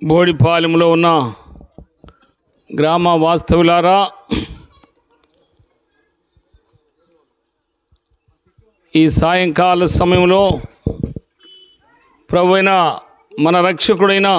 బోడిపాలెంలో ఉన్న గ్రామ వాస్తవులారా, ఈ సాయంకాల సమయంలో ప్రభువైన మన రక్షకుడైన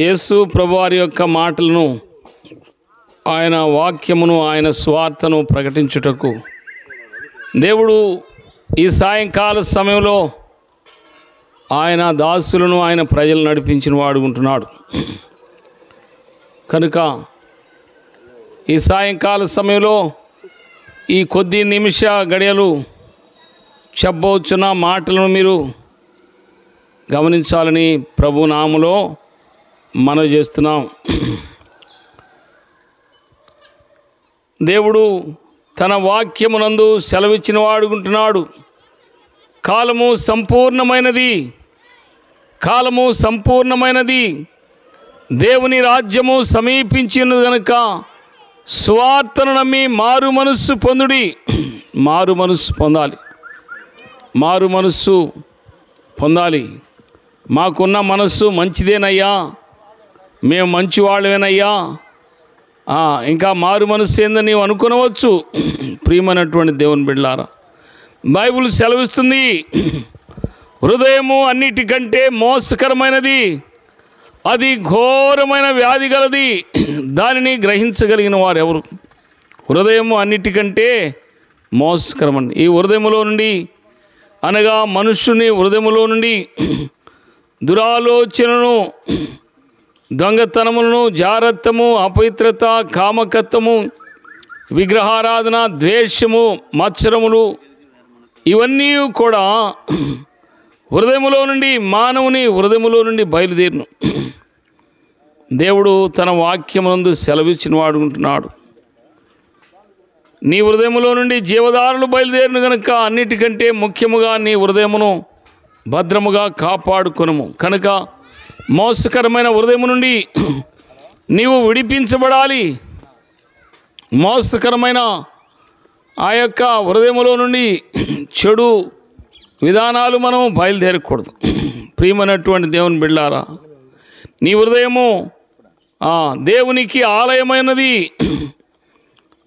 యేసు ప్రభువారి యొక్క మాటలను, ఆయన వాక్యమును, ఆయన స్వార్థను ప్రకటించుటకు దేవుడు ఈ సాయంకాల సమయంలో ఆయన దాసులను, ఆయన ప్రజలు నడిపించిన వాడు ఉంటున్నాడు. కనుక ఈ సాయంకాల సమయంలో ఈ కొద్ది నిమిష గడియలు చెప్పవచ్చున్న మాటలను మీరు గమనించాలని ప్రభు నామములో మనవి చేస్తున్నాం. దేవుడు తన వాక్యమునందు సెలవిచ్చిన వాడుకుంటున్నాడు. కాలము సంపూర్ణమైనది, దేవుని రాజ్యము సమీపించినది గనుక స్వార్థను నమ్మి మారు మనస్సు పొందుడి. మారు మనస్సు పొందాలి. మాకున్న మనస్సు మంచిదేనయ్యా, మేము మంచివాళ్ళమేనయ్యా, ఇంకా మారు మనస్సు ఏందని నీవు అనుకునవచ్చు. ప్రియమైనటువంటి దేవుని బిడ్డలారా, బైబిల్ సెలవిస్తుంది, హృదయము అన్నిటికంటే మోసకరమైనది, అది ఘోరమైన వ్యాధి గలది, దానిని గ్రహించగలిగిన వారు ఎవరు? హృదయము అన్నిటికంటే మోసకరమండి. ఈ హృదయములో నుండి, అనగా మనుష్యుని హృదయములో నుండి దురాలోచనను, దొంగతనములను, జారత్వము, అపవిత్రత, కామకత్వము, విగ్రహారాధన, ద్వేషము, మత్సరములు, ఇవన్నీ కూడా హృదయములో నుండి, మానవుని హృదయములో నుండి బయలుదేరును. దేవుడు తన వాక్యమునందు సెలవిచ్చిన వాడుకుంటున్నాడు. నీ హృదయములో నుండి జీవధారలు బయలుదేరును గనుక అన్నిటికంటే ముఖ్యముగా నీ హృదయమును భద్రముగా కాపాడుకొనుము. కనుక మోసకరమైన హృదయము నుండి నీవు విడిపించబడాలి. మోసకరమైన ఆ యొక్క హృదయములో నుండి చెడు విధానాలు మనం బయలుదేరకూడదు. ప్రియమైనటువంటి దేవుని బిడ్డలారా, నీ హృదయము దేవునికి ఆలయమైనది,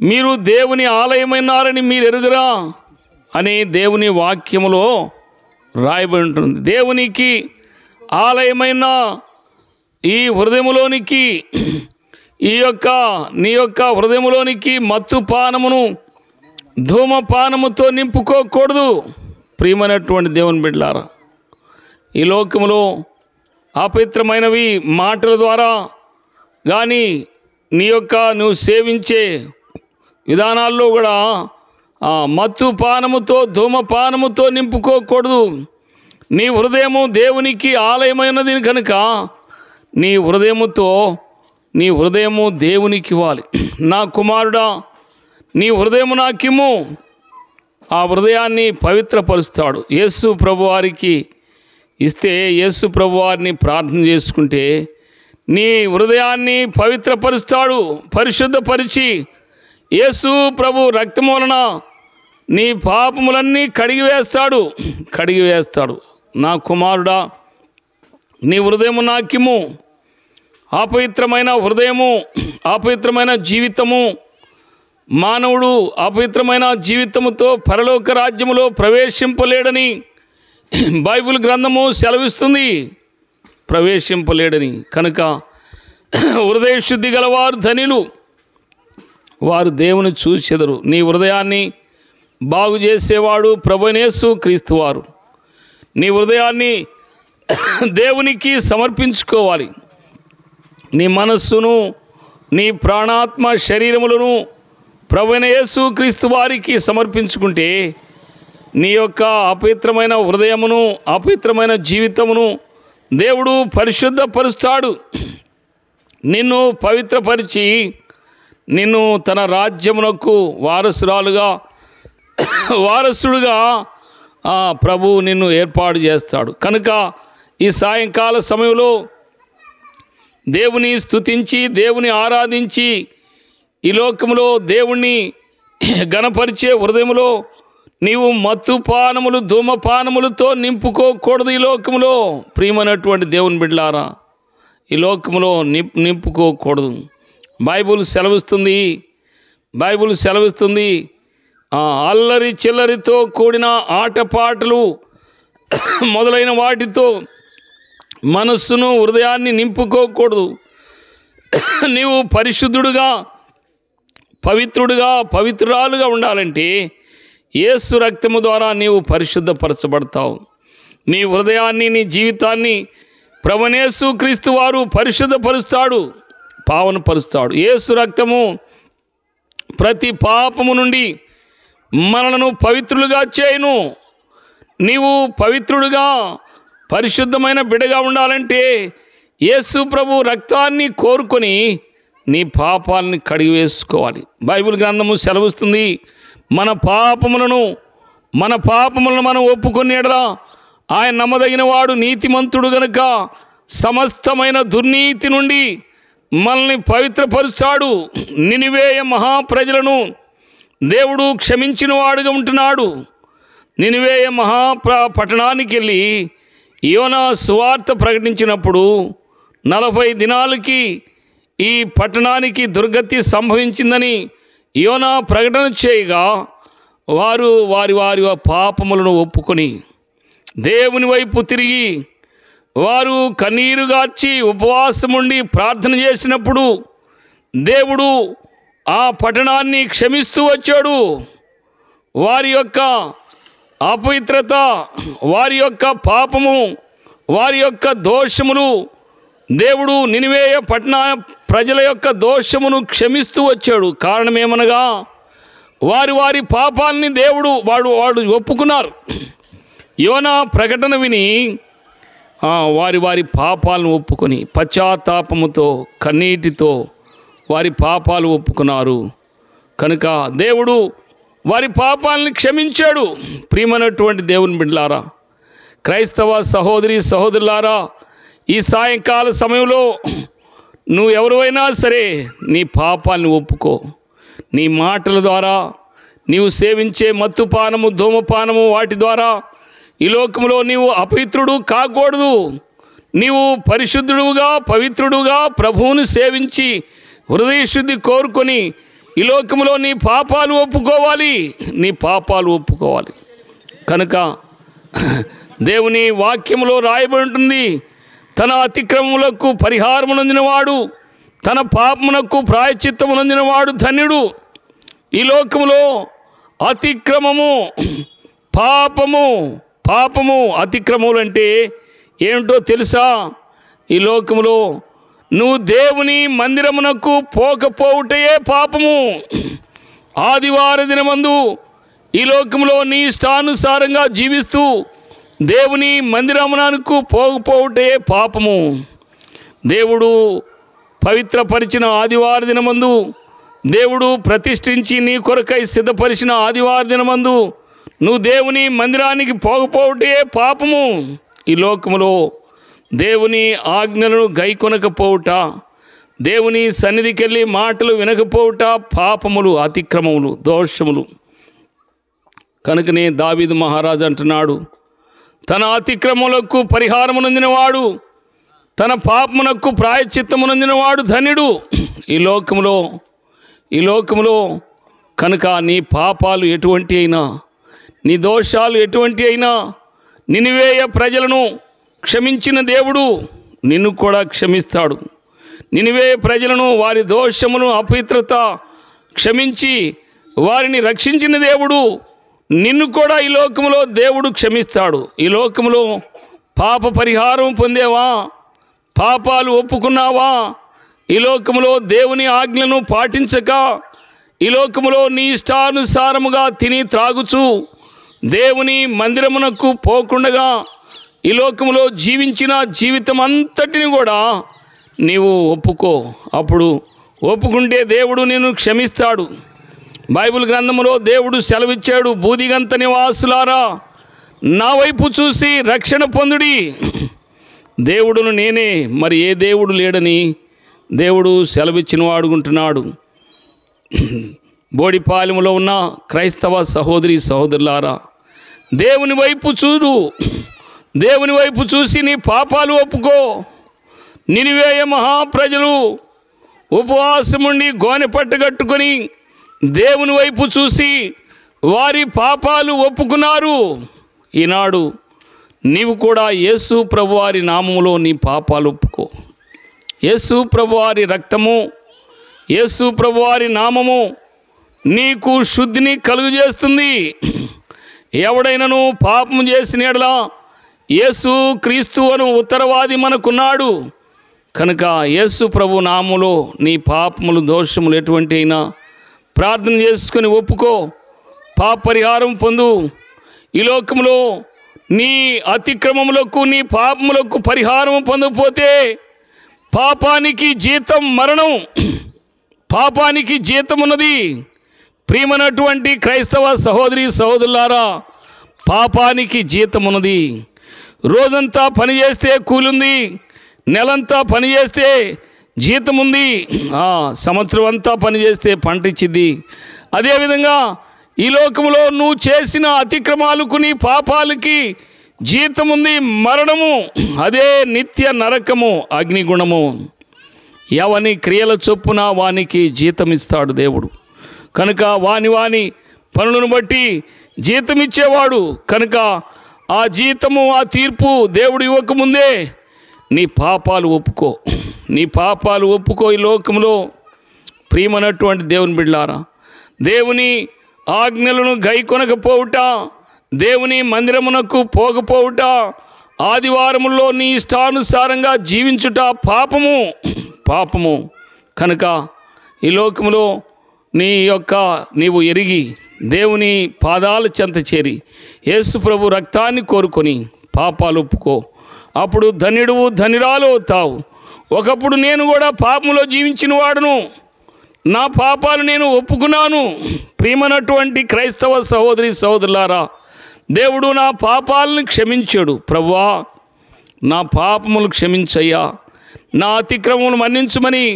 మీరు దేవుని ఆలయమైనారని మీరు ఎరుగురా అని దేవుని వాక్యములో రాయబడి ఉంటుంది. దేవునికి ఆలయమైన ఈ హృదయములోనికి, నీ యొక్క హృదయములోనికి మత్తు పానమును, ధూమపానముతో నింపుకోకూడదు. ప్రియమైనటువంటి దేవుని బిడ్డలారా, ఈ లోకములో అపవిత్రమైనవి మాటల ద్వారా కానీ నువ్వు సేవించే విధానాల్లో కూడా మత్తు పానముతో, ధూమపానముతో నింపుకోకూడదు. నీ హృదయము దేవునికి ఆలయమైనది కనుక నీ హృదయము దేవునికి ఇవ్వాలి. నా కుమారుడా, నీ హృదయము నాకిమ్ము. ఆ హృదయాన్ని పవిత్రపరుస్తాడు. యేసు ప్రభువారికి ఇస్తే, యేసు ప్రభువారిని ప్రార్థన చేసుకుంటే నీ హృదయాన్ని పవిత్రపరుస్తాడు. పరిశుద్ధపరిచి యేసు ప్రభు రక్తము వలన నీ పాపములన్నీ కడిగివేస్తాడు. నా కుమారుడా, నీ హృదయము నాకిమ్ము. అపవిత్రమైన హృదయము, అపవిత్రమైన జీవితము, మానవుడు అపవిత్రమైన జీవితముతో పరలోక రాజ్యములో ప్రవేశింపలేడని బైబిల్ గ్రంథము సెలవిస్తుంది. ప్రవేశింపలేడని. కనుక హృదయ శుద్ధి గలవారు ధన్యులు, వారు దేవుని చూచెదరు. నీ హృదయాన్ని బాగు చేసేవాడు ప్రభువైన యేసు క్రీస్తు వారు. నీ హృదయాన్ని దేవునికి సమర్పించుకోవాలి. నీ మనస్సును, నీ ప్రాణాత్మ శరీరములను ప్రభువైన యేసు క్రీస్తు వారికి సమర్పించుకుంటే నీ యొక్క అపవిత్రమైన హృదయమును, అపవిత్రమైన జీవితమును దేవుడు పరిశుద్ధపరుస్తాడు. నిన్ను పవిత్రపరిచి నిన్ను తన రాజ్యమునకు వారసుడుగా ప్రభు నిన్ను ఏర్పాటు చేస్తాడు. కనుక ఈ సాయంకాల సమయంలో దేవుని స్తుతించి, దేవుని ఆరాధించి, ఈ లోకములో దేవుణ్ణి గణపరిచే హృదయములో నీవు మత్తుపానములు ధూమపానములతో నింపుకోకూడదు ఈ లోకములో. ప్రియమైనటువంటి దేవుని బిడ్డలారా, ఈ లోకములో నింపుకోకూడదు. బైబిల్ సెలవిస్తుంది అల్లరి చిల్లరితో కూడిన ఆటపాటలు మొదలైన వాటితో మనస్సును హృదయాన్ని నింపుకోకూడదు. నీవు పరిశుద్ధుడుగా పవిత్రురాలుగా ఉండాలంటే యేసు రక్తము ద్వారా నీవు పరిశుద్ధపరచబడతావు. నీ హృదయాన్ని, నీ జీవితాన్ని ప్రభువైన యేసు క్రీస్తు వారు పరిశుద్ధపరుస్తాడు, పావనపరుస్తాడు. యేసు రక్తము ప్రతి పాపము నుండి మనలను పవిత్రులుగా చేయును. నీవు పవిత్రుడుగా పరిశుద్ధమైన బిడ్డగా ఉండాలంటే యేసు ప్రభు రక్తాన్ని కోరుకొని నీ పాపాలని కడిగివేసుకోవాలి. బైబిల్ గ్రంథము సెలవిస్తుంది, మన పాపములను మనం ఒప్పుకొని ఎడల ఆయన నమ్మదగిన వాడు, నీతిమంతుడు గనుక సమస్తమైన దుర్నీతి నుండి మనల్ని పవిత్రపరుస్తాడు. నినివేయ మహాప్రజలను దేవుడు క్షమించిన వాడుగా ఉంటున్నాడు. నినివేయ పట్టణానికి వెళ్ళి యోనా సువార్త ప్రకటించినప్పుడు 40 దినాలకి ఈ పట్టణానికి దుర్గతి సంభవించిందని యోనా ప్రకటన చేయగా వారు వారి పాపములను ఒప్పుకొని దేవుని వైపు తిరిగి వారు కన్నీరు గార్చి ఉపవాసముండి ప్రార్థన చేసినప్పుడు దేవుడు ఆ పట్టణాన్ని క్షమిస్తూ వచ్చాడు. వారి యొక్క అపవిత్రత, వారి యొక్క పాపము, వారి యొక్క దోషములు దేవుడు నినివేయ పట్టణ ప్రజల యొక్క దోషమును క్షమిస్తూ వచ్చాడు. కారణమేమనగా వారి పాపాలని దేవుడు వాడు ఒప్పుకున్నారు. యోనా ప్రకటన విని వారి పాపాలను ఒప్పుకొని పశ్చాత్తాపముతో కన్నీటితో వారి పాపాలు ఒప్పుకున్నారు. కనుక దేవుడు వారి పాపాలని క్షమించాడు. ప్రియమైనటువంటి దేవుని బిడ్డలారా, క్రైస్తవ సహోదరులారా, ఈ సాయంకాల సమయంలో నువ్వు ఎవరైనా సరే నీ పాపాలని ఒప్పుకో. నీ మాటల ద్వారా, నీవు సేవించే మత్తుపానము ధూమపానము వాటి ద్వారా ఈ లోకంలో నీవు అపవిత్రుడు కాకూడదు. నీవు పరిశుద్ధుడుగా పవిత్రుడుగా ప్రభువును సేవించి హృదయశుద్ధి కోరుకొని ఈ లోకంలో నీ పాపాలు ఒప్పుకోవాలి. కనుక దేవుని వాక్యములో రాయబడి ఉంటుంది, తన అతిక్రమములకు పరిహారమునందినవాడు, తన పాపమునకు ప్రాయశ్చిత్తమునందినవాడు ధన్యుడు. ఈ లోకములో అతిక్రమము, పాపము అతిక్రమములు అంటే ఏమిటో తెలుసా? ఈ లోకములో నువ్వు దేవుని మందిరమునకు పోకపోవుటయే పాపము. ఆదివార దినమందు ఈ లోకంలో నీ ఇష్టానుసారంగా జీవిస్తూ దేవుని మందిరమునకు పోకపోవుటయే పాపము. దేవుడు పవిత్రపరిచిన ఆదివార దినమందు, దేవుడు ప్రతిష్ఠించి నీ కొరకై సిద్ధపరిచిన ఆదివార దినమందు నువ్వు దేవుని మందిరానికి పోకపోవటే పాపము. ఈ లోకములో దేవుని ఆజ్ఞలను గైకొనకపోవుట, దేవుని సన్నిధికి వెళ్ళి మాటలు వినకపోవుట పాపములు, అతిక్రమములు, దోషములు. కనుకనే దావీదు మహారాజు అంటున్నాడు, తన అతిక్రమములకు పరిహారమునందినవాడు, తన పాపమునకు ప్రాయశ్చిత్తమునందినవాడు ధన్యుడు. ఈ లోకములో కనుక నీ పాపాలు ఎటువంటి అయినా, నీ దోషాలు ఎటువంటి అయినా, నినివేయ ప్రజలను క్షమించిన దేవుడు నిన్ను కూడా క్షమిస్తాడు. నినివేయ ప్రజలను వారి దోషమును అపవిత్రత క్షమించి వారిని రక్షించిన దేవుడు నిన్ను కూడా ఈ లోకములో దేవుడు క్షమిస్తాడు. ఈ లోకములో పాప పరిహారం పొందేవా? పాపాలు ఒప్పుకున్నావా? ఈ లోకములో దేవుని ఆజ్ఞలను పాటించక ఈ లోకములో నీ ఇష్టానుసారముగా తిని త్రాగుచు దేవుని మందిరమునకు పోకుండగా ఈ లోకములో జీవించిన జీవితం అంతటిని కూడా నీవు ఒప్పుకో. అప్పుడు ఒప్పుకుంటే దేవుడు నిన్ను క్షమిస్తాడు. బైబిల్ గ్రంథములో దేవుడు సెలవిచ్చాడు, బూదిగంత నివాసులారా నా వైపు చూసి రక్షణ పొందుడి. దేవుడును నేనే, మరి ఏ దేవుడు లేడని దేవుడు సెలవిచ్చిన వాడుకుంటున్నాడు. బోడిపాలెంలో ఉన్న క్రైస్తవ సహోదరి సహోదరులారా, దేవుని వైపు చూడు. దేవుని వైపు చూసి నీ పాపాలు ఒప్పుకో. నినివే మహాప్రజలు ఉపవాసముండి గోనె పట్టుకట్టుకొని దేవుని వైపు చూసి వారి పాపాలు ఒప్పుకున్నారు. ఈనాడు నీవు కూడా యేసు ప్రభువారి నామములో నీ పాపాలు ఒప్పుకో. యేసు ప్రభువారి రక్తము, యేసు ప్రభువారి నామము నీకు శుద్ధిని కలుగజేస్తుంది. ఎవడైనను పాపము చేసిన యెడల యేసు క్రీస్తు అను ఉత్తరవాది మనకున్నాడు. కనుక యేసు ప్రభు నామములో నీ పాపములు దోషములు ఎటువంటి అయినా ప్రార్థన చేసుకొని ఒప్పుకో, పాప పరిహారం పొందు. ఈ లోకంలో నీ అతిక్రమములకు నీ పాపములకు పరిహారం పొందకపోతే పాపానికి జీతం మరణం. పాపానికి జీతం ఉన్నది. ప్రియమైనటువంటి క్రైస్తవ సహోదరి సహోదరులారా, పాపానికి జీతం ఉన్నది. రోజంతా పని చేస్తే కూలుంది, నెలంతా పని చేస్తే జీతం ఉంది, సంవత్సరం అంతా పని చేస్తే పంట ఇచ్చింది. అదేవిధంగా ఈ లోకంలో నువ్వు చేసిన అతిక్రమాలకు నీ పాపాలకి జీతం ఉంది, మరణము. అదే నిత్య నరకము, అగ్నిగుణము. ఎవని క్రియల చొప్పున వానికి జీతం ఇస్తాడు దేవుడు. కనుక వాని పనులను బట్టి జీతం ఇచ్చేవాడు. కనుక ఆ జీతము, ఆ తీర్పు దేవుడు ఇవ్వకముందే నీ పాపాలు ఒప్పుకో. నీ పాపాలు ఒప్పుకో. ఈ లోకంలో ప్రియమైనటువంటి దేవుని బిడ్డలారా, దేవుని ఆజ్ఞలను గైకొనకపోవుట, దేవుని మందిరమునకు పోకపోవుట, ఆదివారముల్లో నీ ఇష్టానుసారంగా జీవించుట పాపము. కనుక ఈ లోకంలో నీవు ఎరిగి దేవుని పాదాల చెంత చేరి యేసు ప్రభు రక్తాన్ని కోరుకొని పాపాలు ఒప్పుకో. అప్పుడు ధన్యుడువు ధన్యురాలు అవుతావు. ఒకప్పుడు నేను కూడా పాపంలో జీవించిన వాడును, నా పాపాలు నేను ఒప్పుకున్నాను. ప్రియమైనటువంటి క్రైస్తవ సహోదరి సహోదరులారా, దేవుడు నా పాపాలను క్షమించాడు. ప్రభువా, నా పాపములు క్షమించయ్యా, నా అతిక్రమములు మన్నించమని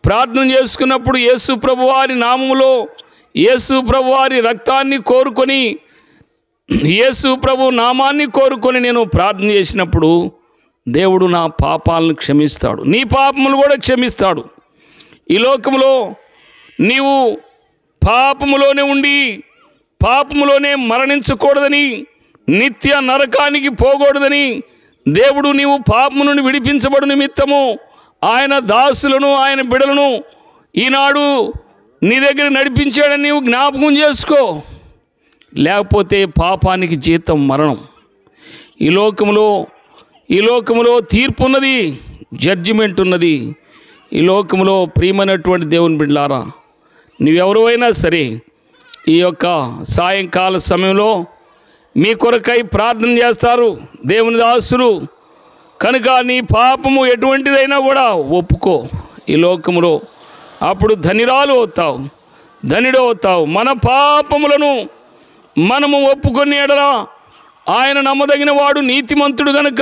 ప్రార్థన చేసుకున్నప్పుడు యేసు ప్రభువారి నామములో యేసు ప్రభువారి రక్తాన్ని కోరుకొని, యేసు ప్రభు నామాన్ని కోరుకొని నేను ప్రార్థన చేసినప్పుడు దేవుడు నా పాపాలను క్షమిస్తాడు, నీ పాపములు కూడా క్షమిస్తాడు. ఈ లోకంలో నీవు పాపములోనే ఉండి పాపములోనే మరణించకూడదని, నిత్య నరకానికి పోకూడదని దేవుడు నీవు పాపము నుండి విడిపించబడు నిమిత్తము ఆయన దాసులను, ఆయన బిడలను ఈనాడు నీ దగ్గర నడిపించాడని నీవు జ్ఞాపకం చేసుకో. లేకపోతే పాపానికి జీతం మరణం. ఈ లోకములో తీర్పు ఉన్నది, జడ్జిమెంట్ ఉన్నది. ఈ లోకములో ప్రియమైనటువంటి దేవుని బిడ్డలారా, నీవెవరైనా సరే ఈ యొక్క సాయంకాల సమయంలో మీ కొరకై ప్రార్థన చేస్తారు దేవుని దాసులు. కనుక నీ పాపము ఎటువంటిదైనా కూడా ఒప్పుకో ఈ లోకములో. అప్పుడు ధన్యురాలు అవుతావు, ధన్యుడు అవుతావు. మన పాపములను మనము ఒప్పుకొని ఎడల ఆయన నమ్మదగిన వాడు, నీతిమంతుడు గనుక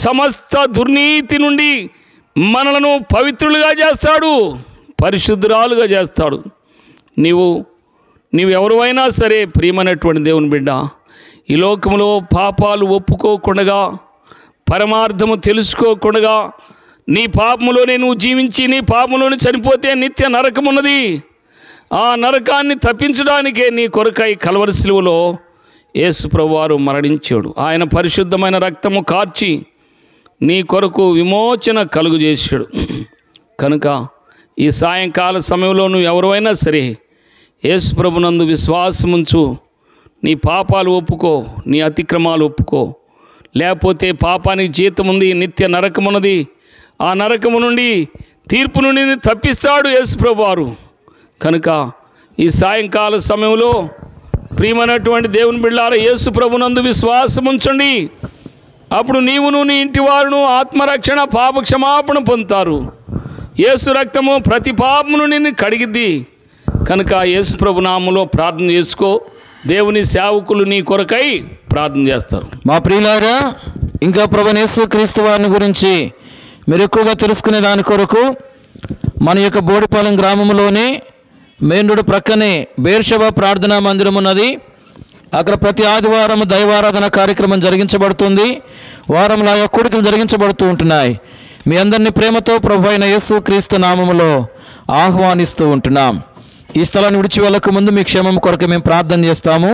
సమస్త దుర్నీతి నుండి మనలను పవిత్రులుగా చేస్తాడు, పరిశుద్ధురాలుగా చేస్తాడు. నీవెవరైనా సరే ప్రియమైనటువంటి దేవుని బిడ్డ, ఈ లోకంలో పాపాలు ఒప్పుకోకుండా, పరమార్థము తెలుసుకోకుండా నీ పాపములోనే నువ్వు జీవించి నీ పాపములోనే చనిపోతే నిత్య నరకం ఉన్నది. ఆ నరకాన్ని తప్పించడానికే నీ కొరకై కల్వరి శిలువలో యేసు ప్రభువారు మరణించాడు. ఆయన పరిశుద్ధమైన రక్తము కార్చి నీ కొరకు విమోచన కలుగు చేశాడు. కనుక ఈ సాయంకాల సమయంలో నువ్వు ఎవరైనా సరే యేసు ప్రభునందు విశ్వాసముంచు, నీ పాపాలు ఒప్పుకో, నీ అతిక్రమాలు ఒప్పుకో. లేకపోతే పాపానికి జీతం ఉంది, నిత్య నరకమున్నది. ఆ నరకము నుండి, తీర్పు నుండి తప్పిస్తాడు యేసు ప్రభువారు. కనుక ఈ సాయంకాల సమయంలో ప్రియమైనటువంటి దేవుని బిడ్డలారా, యేసు ప్రభునందు విశ్వాసం ఉంచండి. అప్పుడు నీవును నీ ఇంటి వారును ఆత్మరక్షణ, పాప క్షమాపణ పొందుతారు. యేసు రక్తము ప్రతి పాపమును నిన్ను కడిగిద్ది. కనుక యేసు ప్రభు నామములో ప్రార్థన చేసుకో. దేవుని సేవకులు నీ కొరకై ప్రార్థన చేస్తారు. మా ప్రియులారా, ఇంకా ప్రభువైన యేసు క్రీస్తు వారిని గురించి మీరు ఎక్కువగా తెలుసుకునే దాని కొరకు మన యొక్క బోడిపాలెం గ్రామంలోనే మెయిన్ రోడ్డు ప్రక్కనే బేర్షెబా ప్రార్థనా మందిరం ఉన్నది. అక్కడ ప్రతి ఆదివారం దైవారాధన కార్యక్రమం జరిగించబడుతుంది. వారంలో ఆయా కూడికలు జరిగించబడుతూ ఉంటున్నాయి. మీ అందరినీ ప్రేమతో ప్రభు అయిన యేసు క్రీస్తు నామములో ఆహ్వానిస్తూ ఉంటున్నాం. ఈ స్థలాన్ని విడిచి వెళ్ళక ముందు మీ క్షేమం కొరకు మేము ప్రార్థన చేస్తాము.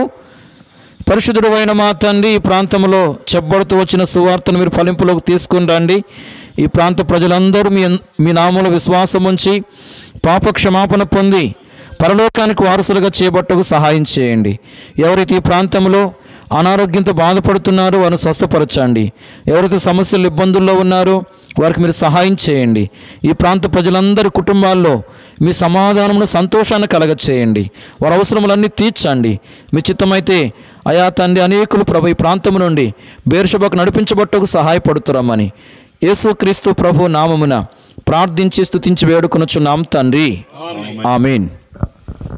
పరిశుద్ధుడు అయిన మా తండ్రి, ఈ ప్రాంతంలో చెప్పబడుతూ వచ్చిన సువార్తను మీరు ఫలింపులోకి తీసుకుని రండి. ఈ ప్రాంత ప్రజలందరూ మీ నామంలో విశ్వాసం ఉంచి పాప క్షమాపణ పొంది పరలోకానికి వారసులుగా చేయబట్టకు సహాయం చేయండి. ఎవరైతే ఈ ప్రాంతంలో అనారోగ్యంతో బాధపడుతున్నారో వారిని స్వస్థపరచండి. ఎవరైతే సమస్యలు ఇబ్బందుల్లో ఉన్నారో వారికి మీరు సహాయం చేయండి. ఈ ప్రాంత ప్రజలందరి కుటుంబాల్లో మీ సమాధానమును సంతోషాన్ని కలగచేయండి. వారి అవసరములన్నీ తీర్చండి. మీ చిత్తమైతే అయా తండ్రి, అనేకులు ప్రభు ఈ ప్రాంతం నుండి బేర్షెబాకు నడిపించబట్టకు సహాయపడుతురమ్మని యేసుక్రీస్తు ప్రభు నామమున ప్రార్థించి స్తుతించి వేడుకొనుచున్నాం తండ్రి. ఆమేన్.